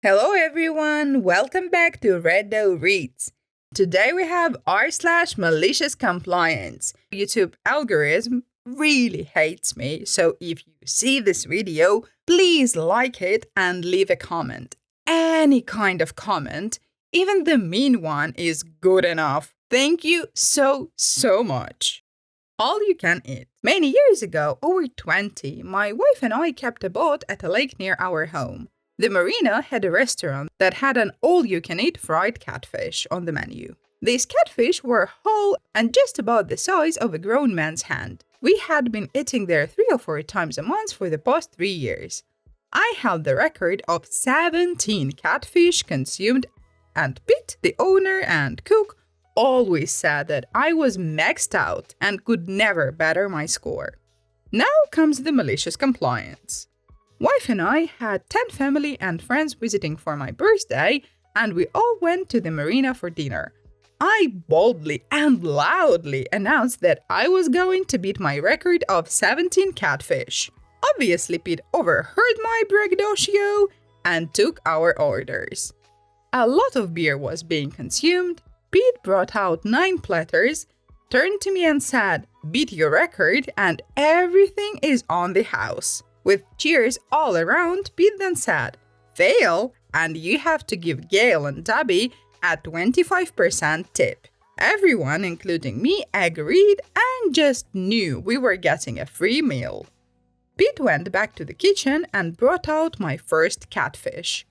Hello everyone, welcome back to Reddo Reads. Today we have r/malicious compliance. YouTube algorithm really hates me, so if you see this video, please like it and leave a comment. Any kind of comment, even the mean one, is good enough. Thank you so much. All you can eat. Many years ago, over 20, my wife and I kept a boat at a lake near our home. The marina had a restaurant that had an all-you-can-eat fried catfish on the menu. These catfish were whole and just about the size of a grown man's hand. We had been eating there 3 or 4 times a month for the past 3 years. I held the record of 17 catfish consumed, and Pete, the owner and cook, always said that I was maxed out and could never better my score. Now comes the malicious compliance. Wife and I had 10 family and friends visiting for my birthday, and we all went to the marina for dinner. I boldly and loudly announced that I was going to beat my record of 17 catfish. Obviously, Pete overheard my braggadocio and took our orders. A lot of beer was being consumed. Pete brought out 9 platters, turned to me and said, "Beat your record and everything is on the house." With cheers all around, Pete then said, "Fail, and you have to give Gail and Debbie a 25% tip." Everyone, including me, agreed and just knew we were getting a free meal. Pete went back to the kitchen and brought out my first catfish.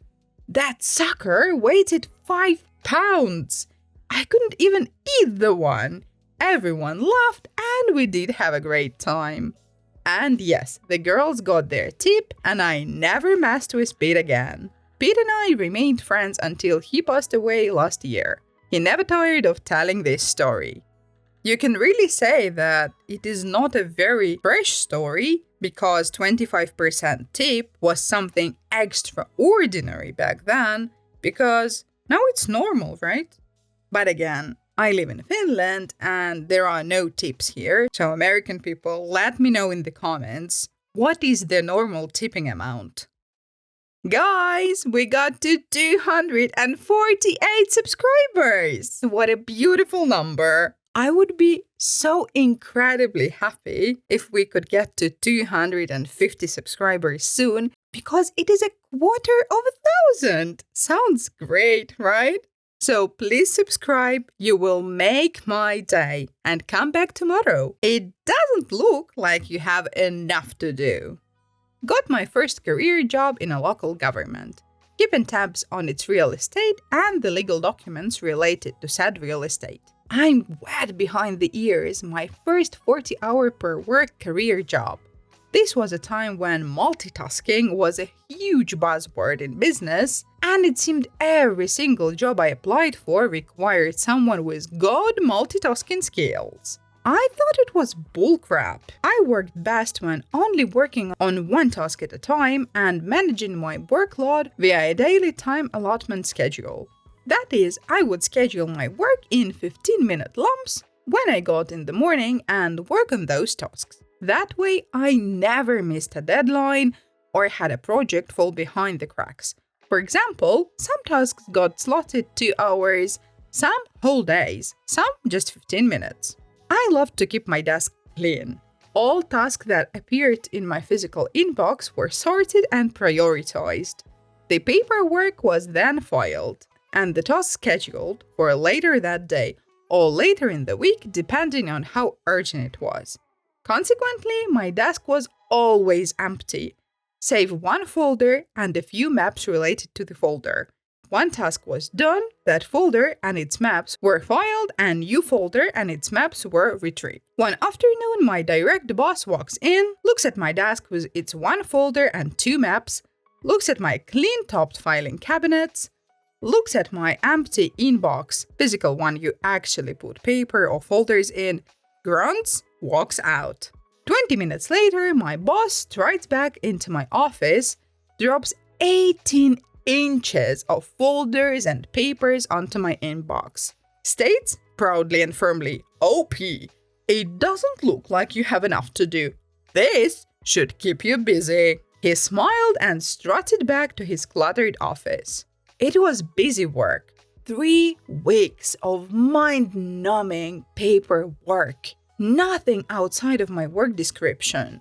That sucker weighed 5 pounds! I couldn't even eat the one. Everyone laughed and we did have a great time. And yes, the girls got their tip and I never messed with Pete again. Pete and I remained friends until he passed away last year. He never tired of telling this story. You can really say that it is not a very fresh story because 25% tip was something extraordinary back then because now it's normal, right? But again, I live in Finland and there are no tips here. So American people, let me know in the comments, what is the normal tipping amount? Guys, we got to 248 subscribers! What a beautiful number! I would be so incredibly happy if we could get to 250 subscribers soon because it is 250,000! Sounds great, right? So please subscribe, you will make my day, and come back tomorrow. It doesn't look like you have enough to do. Got my first career job in a local government. Keeping tabs on its real estate and the legal documents related to said real estate. I'm wet behind the ears, my first 40-hour per work career job. This was a time when multitasking was a huge buzzword in business, and it seemed every single job I applied for required someone with good multitasking skills. I thought it was bullcrap. I worked best when only working on one task at a time and managing my workload via a daily time allotment schedule. That is, I would schedule my work in 15-minute lumps when I got in the morning and work on those tasks. That way, I never missed a deadline or had a project fall behind the cracks. For example, some tasks got slotted 2 hours, some whole days, some just 15 minutes. I loved to keep my desk clean. All tasks that appeared in my physical inbox were sorted and prioritized. The paperwork was then filed, and the task scheduled for later that day or later in the week depending on how urgent it was. Consequently, my desk was always empty, save one folder and a few maps related to the folder. One task was done, that folder and its maps were filed, and new folder and its maps were retrieved. One afternoon, my direct boss walks in, looks at my desk with its one folder and 2 maps, looks at my clean-topped filing cabinets, looks at my empty inbox, physical one you actually put paper or folders in, grunts, walks out. 20 minutes later, my boss strides back into my office, drops 18 inches of folders and papers onto my inbox. States proudly and firmly, "OP, it doesn't look like you have enough to do. This should keep you busy." He smiled and strutted back to his cluttered office. It was busy work. 3 weeks of mind-numbing paperwork. Nothing outside of my work description.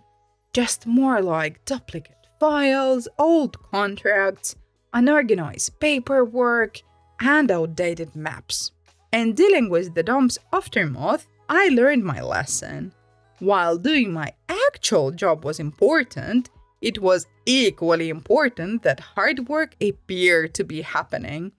Just more like duplicate files, old contracts, unorganized paperwork, and outdated maps. And dealing with the dump's aftermath, I learned my lesson. While doing my actual job was important, it was equally important that hard work appeared to be happening,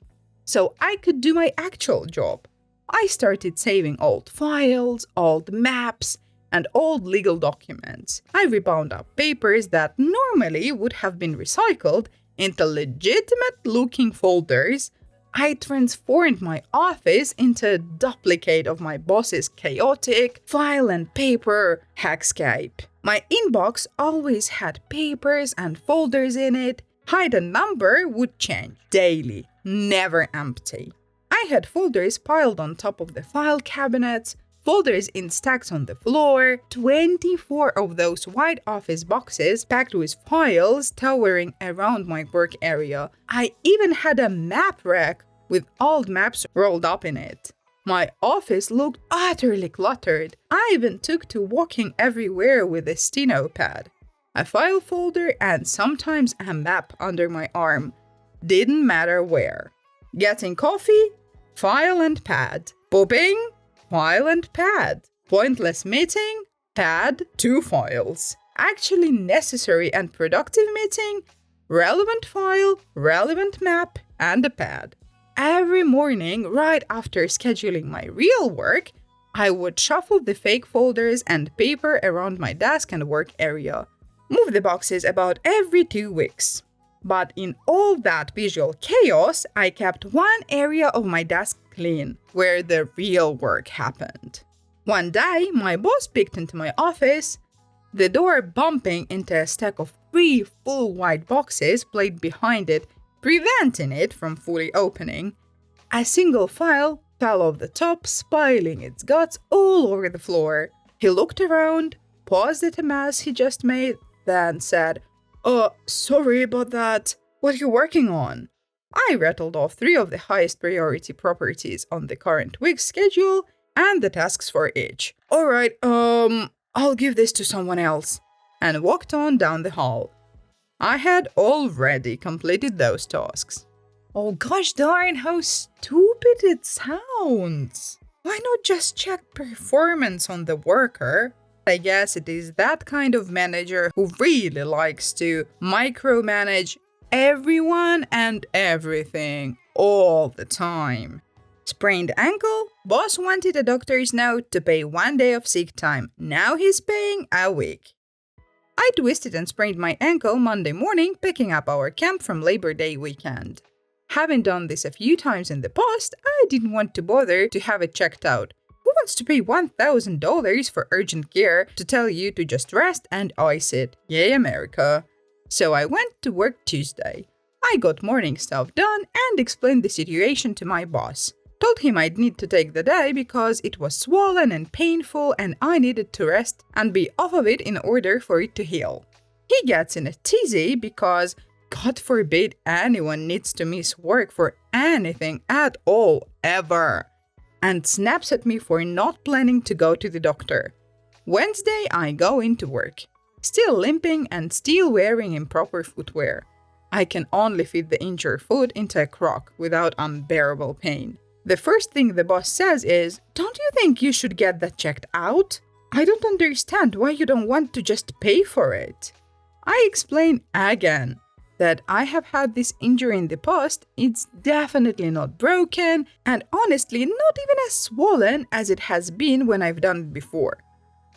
so I could do my actual job. I started saving old files, old maps, and old legal documents. I rebound up papers that normally would have been recycled into legitimate-looking folders. I transformed my office into a duplicate of my boss's chaotic file and paper hexscape. My inbox always had papers and folders in it. Height and number would change daily, never empty. I had folders piled on top of the file cabinets, folders in stacks on the floor, 24 of those wide office boxes packed with files towering around my work area. I even had a map rack with old maps rolled up in it. My office looked utterly cluttered. I even took to walking everywhere with a steno pad, a file folder, and sometimes a map under my arm. Didn't matter where. Getting coffee? File and pad. Pooping? File and pad. Pointless meeting? Pad, 2 files. Actually necessary and productive meeting? Relevant file, relevant map, and a pad. Every morning, right after scheduling my real work, I would shuffle the fake folders and paper around my desk and work area. Move the boxes about every 2 weeks. But in all that visual chaos, I kept one area of my desk clean, where the real work happened. One day, my boss peeked into my office, the door bumping into a stack of 3 full white boxes played behind it, preventing it from fully opening. A single file fell off the top, spilling its guts all over the floor. He looked around, paused at a mess he just made, then said, sorry about that. What are you working on? I rattled off 3 of the highest priority properties on the current week's schedule and the tasks for each. Alright, I'll give this to someone else, and walked on down the hall. I had already completed those tasks. Oh gosh darn, how stupid it sounds! Why not just check performance on the worker? I guess it is that kind of manager who really likes to micromanage everyone and everything all the time. Sprained ankle? Boss wanted a doctor's note to pay 1 day of sick time. Now he's paying a week. I twisted and sprained my ankle Monday morning picking up our camp from Labor Day weekend. Having done this a few times in the past, I didn't want to bother to have it checked out. Who wants to pay $1,000 for urgent care to tell you to just rest and ice it? Yay, America. So I went to work Tuesday. I got morning stuff done and explained the situation to my boss. Told him I'd need to take the day because it was swollen and painful and I needed to rest and be off of it in order for it to heal. He gets in a tizzy because, God forbid anyone needs to miss work for anything at all, ever, and snaps at me for not planning to go to the doctor. Wednesday, I go into work, still limping and still wearing improper footwear. I can only fit the injured foot into a crock without unbearable pain. The first thing the boss says is, "Don't you think you should get that checked out? I don't understand why you don't want to just pay for it." I explain again that I have had this injury in the past, it's definitely not broken, and honestly not even as swollen as it has been when I've done it before.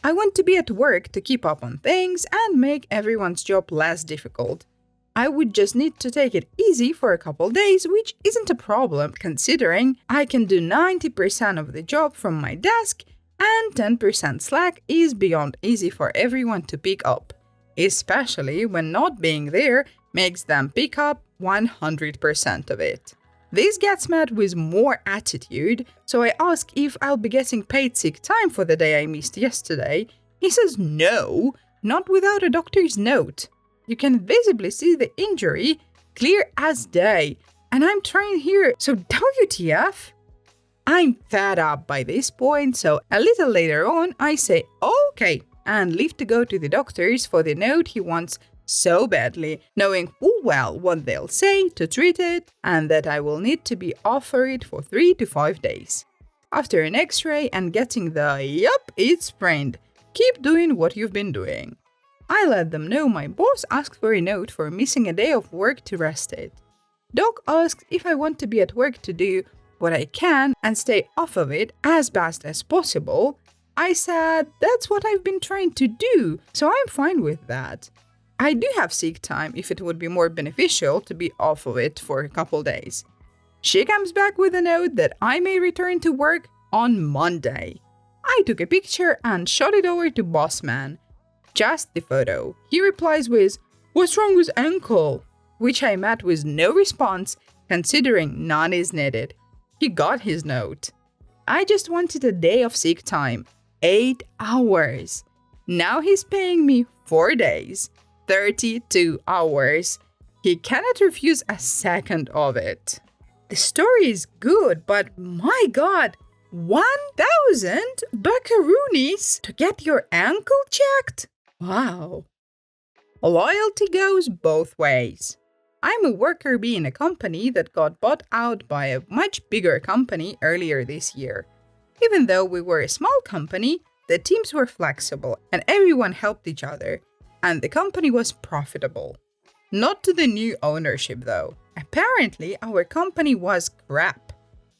I want to be at work to keep up on things and make everyone's job less difficult. I would just need to take it easy for a couple days, which isn't a problem considering I can do 90% of the job from my desk and 10% slack is beyond easy for everyone to pick up, especially when not being there makes them pick up 100% of it. This gets met with more attitude, so I ask if I'll be getting paid sick time for the day I missed yesterday. He says no, not without a doctor's note. You can visibly see the injury, clear as day. And I'm trying here, so WTF? I'm fed up by this point, so a little later on, I say okay and leave to go to the doctors for the note he wants so badly, knowing full well what they'll say to treat it and that I will need to be off for it for 3 to 5 days. After an x-ray and getting the "yup, it's sprained, keep doing what you've been doing." I let them know my boss asked for a note for missing a day of work to rest it. Doc asked if I want to be at work to do what I can and stay off of it as best as possible. I said that's what I've been trying to do, so I'm fine with that. I do have sick time if it would be more beneficial to be off of it for a couple days. She comes back with a note that I may return to work on Monday. I took a picture and shot it over to boss man. Just the photo. He replies with, "What's wrong with ankle?" Which I met with no response, considering none is needed. He got his note. I just wanted a day of sick time. 8 hours. Now he's paying me 4 days. 32 hours. He cannot refuse a second of it. The story is good, but my god, 1,000 buckaroonies to get your ankle checked? Wow. Loyalty goes both ways. I'm a worker bee in a company that got bought out by a much bigger company earlier this year. Even though we were a small company, the teams were flexible and everyone helped each other, and the company was profitable. Not to the new ownership though. Apparently, our company was crap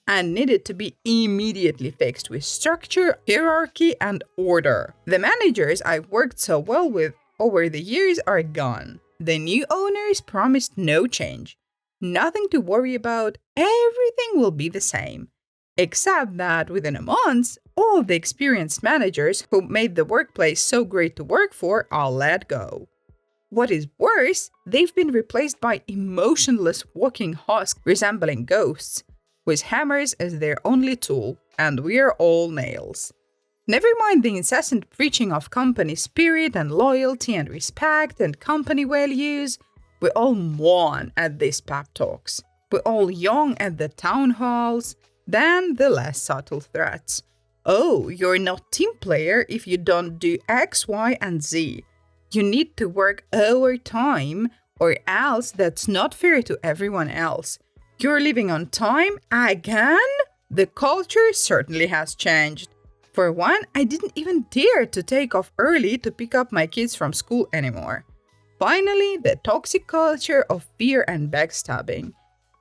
and needed to be immediately fixed with structure, hierarchy, and order. The managers I've worked so well with over the years are gone. The new owners promised no change. Nothing to worry about, everything will be the same. Except that within a month, all the experienced managers who made the workplace so great to work for are let go. What is worse, they've been replaced by emotionless walking husks resembling ghosts, with hammers as their only tool, and we're all nails. Never mind the incessant preaching of company spirit and loyalty and respect and company values, we all mourn at these pep talks. We all yawn at the town halls, then the less subtle threats. Oh, you're not team player if you don't do X, Y, and Z. You need to work overtime or else that's not fair to everyone else. You're living on time again? The culture certainly has changed. For one, I didn't even dare to take off early to pick up my kids from school anymore. Finally, the toxic culture of fear and backstabbing.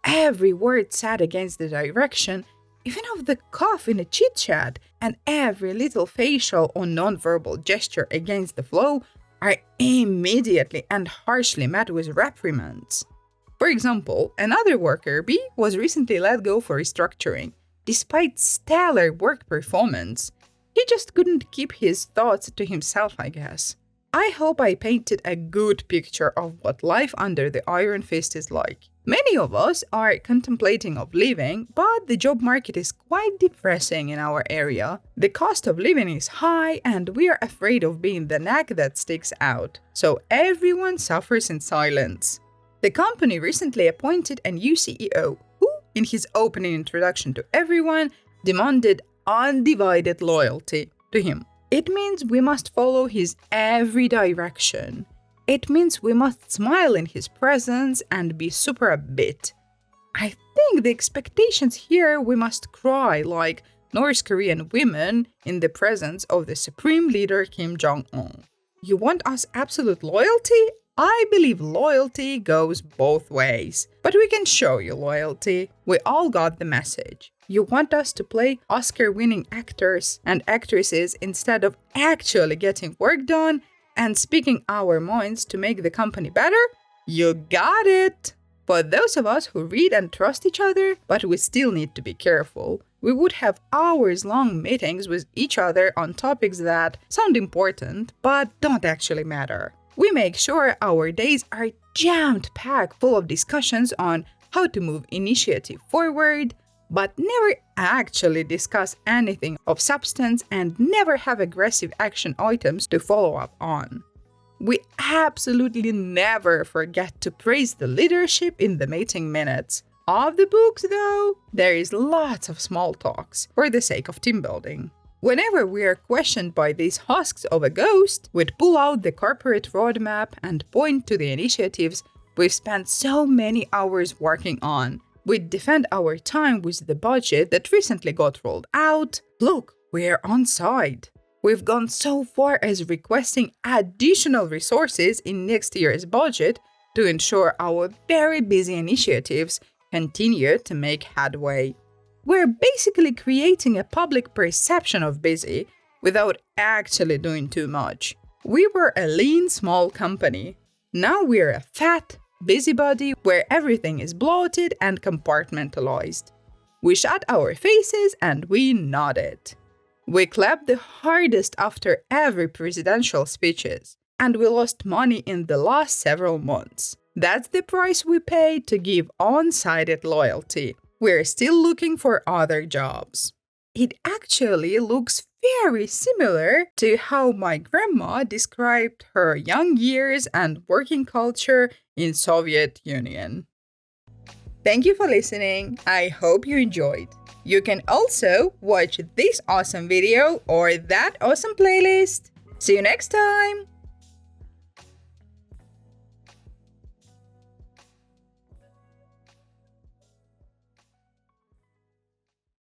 Every word said against the direction, even of the cough in a chit-chat, and every little facial or non-verbal gesture against the flow are immediately and harshly met with reprimands. For example, another worker bee was recently let go for restructuring, despite stellar work performance. He just couldn't keep his thoughts to himself, I guess. I hope I painted a good picture of what life under the iron fist is like. Many of us are contemplating of leaving, but the job market is quite depressing in our area. The cost of living is high and we are afraid of being the neck that sticks out. So everyone suffers in silence. The company recently appointed a new CEO who, in his opening introduction to everyone, demanded undivided loyalty to him. It means we must follow his every direction. It means we must smile in his presence and be super upbeat. I think the expectations here we must cry like North Korean women in the presence of the supreme leader Kim Jong-un. You want us absolute loyalty? I believe loyalty goes both ways. But we can show you loyalty. We all got the message. You want us to play Oscar-winning actors and actresses instead of actually getting work done and speaking our minds to make the company better? You got it! For those of us who read and trust each other, but we still need to be careful, we would have hours-long meetings with each other on topics that sound important, but don't actually matter. We make sure our days are jammed-packed full of discussions on how to move initiative forward, but never actually discuss anything of substance and never have aggressive action items to follow up on. We absolutely never forget to praise the leadership in the meeting minutes. Of the books, though, there is lots of small talks for the sake of team building. Whenever we are questioned by these husks of a ghost, we'd pull out the corporate roadmap and point to the initiatives we've spent so many hours working on. We'd defend our time with the budget that recently got rolled out. Look, we're on side. We've gone so far as requesting additional resources in next year's budget to ensure our very busy initiatives continue to make headway. We're basically creating a public perception of busy without actually doing too much. We were a lean, small company. Now we're a fat, busybody where everything is bloated and compartmentalized. We shut our faces and we nodded. We clapped the hardest after every presidential speeches, and we lost money in the last several months. That's the price we pay to give one-sided loyalty. We're still looking for other jobs. It actually looks very similar to how my grandma described her young years and working culture in Soviet Union. Thank you for listening. I hope you enjoyed. You can also watch this awesome video or that awesome playlist. See you next time!